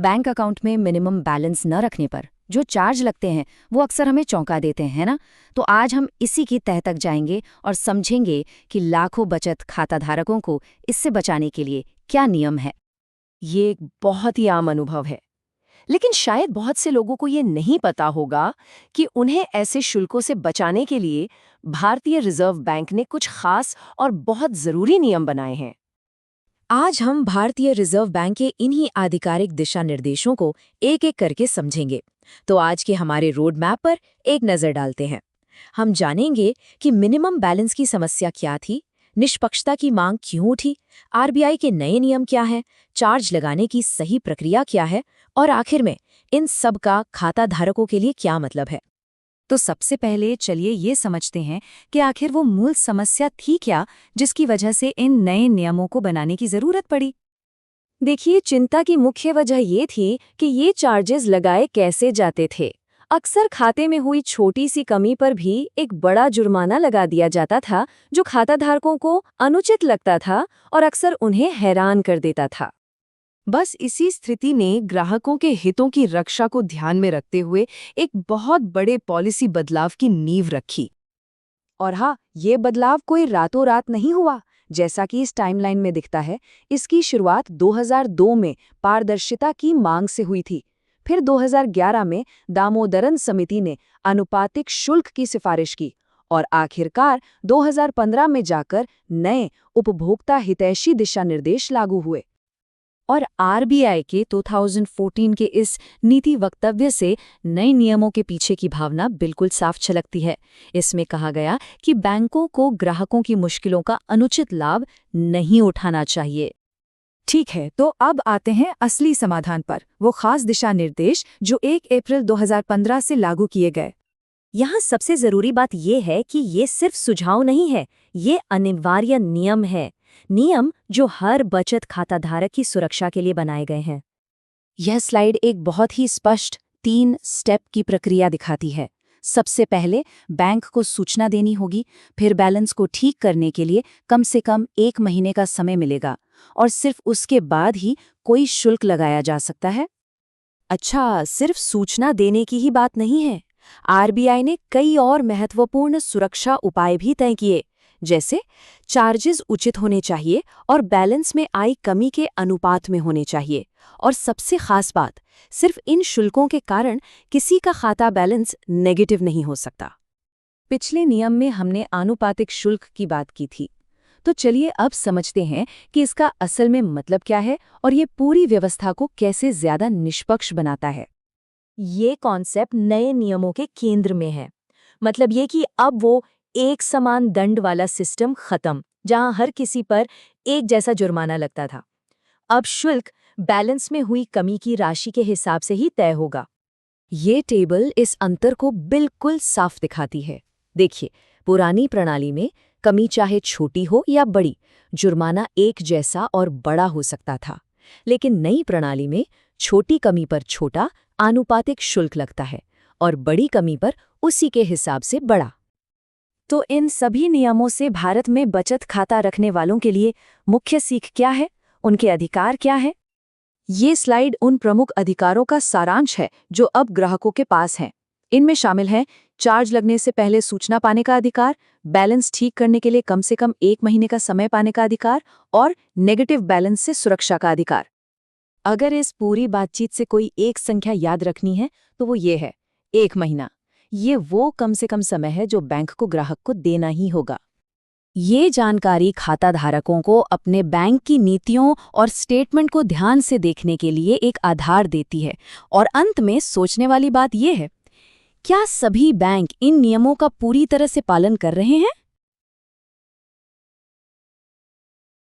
Bank account में minimum balance न रखने पर जो चार्ज लगते हैं वो अक्सर हमें चौंका देते हैं, है ना? तो आज हम इसी की तह तक जाएंगे और समझेंगे कि लाखों बचत खाता धारकों को इससे बचाने के लिए क्या नियम है। ये एक बहुत ही आम अनुभव है, लेकिन शायद बहुत से लोगों को ये नहीं पता होगा कि उन्हें ऐसे शुल्कों से बचाने के लिए भारतीय रिजर्व बैंक ने कुछ खास और बहुत जरूरी नियम बनाए हैं। आज हम भारतीय रिजर्व बैंक के इन्हीं आधिकारिक दिशा निर्देशों को एक एक करके समझेंगे। तो आज के हमारे रोड मैप पर एक नजर डालते हैं। हम जानेंगे कि मिनिमम बैलेंस की समस्या क्या थी, निष्पक्षता की मांग क्यों उठी, आरबीआई के नए नियम क्या हैं, चार्ज लगाने की सही प्रक्रिया क्या है और आखिर में इन सब का खाता धारकों के लिए क्या मतलब है। तो सबसे पहले चलिए ये समझते हैं कि आखिर वो मूल समस्या थी क्या जिसकी वजह से इन नए नियमों को बनाने की जरूरत पड़ी। देखिए, चिंता की मुख्य वजह ये थी कि ये चार्जेस लगाए कैसे जाते थे। अक्सर खाते में हुई छोटी सी कमी पर भी एक बड़ा जुर्माना लगा दिया जाता था, जो खाताधारकों को अनुचित लगता था और अक्सर उन्हें हैरान कर देता था। बस इसी स्थिति ने ग्राहकों के हितों की रक्षा को ध्यान में रखते हुए एक बहुत बड़े पॉलिसी बदलाव की नींव रखी। और हाँ, ये बदलाव कोई रातों रात नहीं हुआ, जैसा कि इस टाइमलाइन में दिखता है। इसकी शुरुआत 2002 में पारदर्शिता की मांग से हुई थी। फिर 2011 में दामोदरन समिति ने आनुपातिक शुल्क की सिफारिश की और आखिरकार 2015 में जाकर नए उपभोक्ता हितैषी दिशा निर्देश लागू हुए। और आरबीआई के 2014 के इस नीति वक्तव्य से नए नियमों के पीछे की भावना बिल्कुल साफ झलकती है। इसमें कहा गया कि बैंकों को ग्राहकों की मुश्किलों का अनुचित लाभ नहीं उठाना चाहिए। ठीक है, तो अब आते हैं असली समाधान पर, वो खास दिशा निर्देश जो 1 अप्रैल 2015 से लागू किए गए। यहाँ सबसे जरूरी बात यह है कि ये सिर्फ सुझाव नहीं है, ये अनिवार्य नियम है। नियम जो हर बचत खाता धारक की सुरक्षा के लिए बनाए गए हैं। यह स्लाइड एक बहुत ही स्पष्ट 3 स्टेप की प्रक्रिया दिखाती है। सबसे पहले बैंक को सूचना देनी होगी, फिर बैलेंस को ठीक करने के लिए कम से कम 1 महीने का समय मिलेगा और सिर्फ उसके बाद ही कोई शुल्क लगाया जा सकता है। अच्छा, सिर्फ सूचना देने की ही बात नहीं है। आरबीआई ने कई और महत्वपूर्ण सुरक्षा उपाय भी तय किए, जैसे चार्जेस उचित होने चाहिए और बैलेंस में आई कमी के अनुपात में होने चाहिए। और सबसे खास बात, सिर्फ इन शुल्कों के कारण किसी का खाता बैलेंस नेगेटिव नहीं हो सकता। पिछले नियम में हमने आनुपातिक शुल्क की बात की थी, तो चलिए अब समझते हैं कि इसका असल में मतलब क्या है और ये पूरी व्यवस्था को कैसे ज्यादा निष्पक्ष बनाता है। ये कॉन्सेप्ट नए नियमों के केंद्र में है। मतलब ये कि अब वो एक समान दंड वाला सिस्टम खत्म, जहां हर किसी पर एक जैसा जुर्माना लगता था। अब शुल्क बैलेंस में हुई कमी की राशि के हिसाब से ही तय होगा। ये टेबल इस अंतर को बिल्कुल साफ दिखाती है। देखिए, पुरानी प्रणाली में कमी चाहे छोटी हो या बड़ी, जुर्माना एक जैसा और बड़ा हो सकता था। लेकिन नई प्रणाली में छोटी कमी पर छोटा आनुपातिक शुल्क लगता है और बड़ी कमी पर उसी के हिसाब से बड़ा। तो इन सभी नियमों से भारत में बचत खाता रखने वालों के लिए मुख्य सीख क्या है, उनके अधिकार क्या है? ये स्लाइड उन प्रमुख अधिकारों का सारांश है जो अब ग्राहकों के पास हैं। इनमें शामिल हैं चार्ज लगने से पहले सूचना पाने का अधिकार, बैलेंस ठीक करने के लिए कम से कम 1 महीने का समय पाने का अधिकार और नेगेटिव बैलेंस से सुरक्षा का अधिकार। अगर इस पूरी बातचीत से कोई एक संख्या याद रखनी है तो वो ये है, 1 महीना। ये वो कम से कम समय है जो बैंक को ग्राहक को देना ही होगा। ये जानकारी खाता धारकों को अपने बैंक की नीतियों और स्टेटमेंट को ध्यान से देखने के लिए एक आधार देती है। और अंत में सोचने वाली बात ये है, क्या सभी बैंक इन नियमों का पूरी तरह से पालन कर रहे हैं?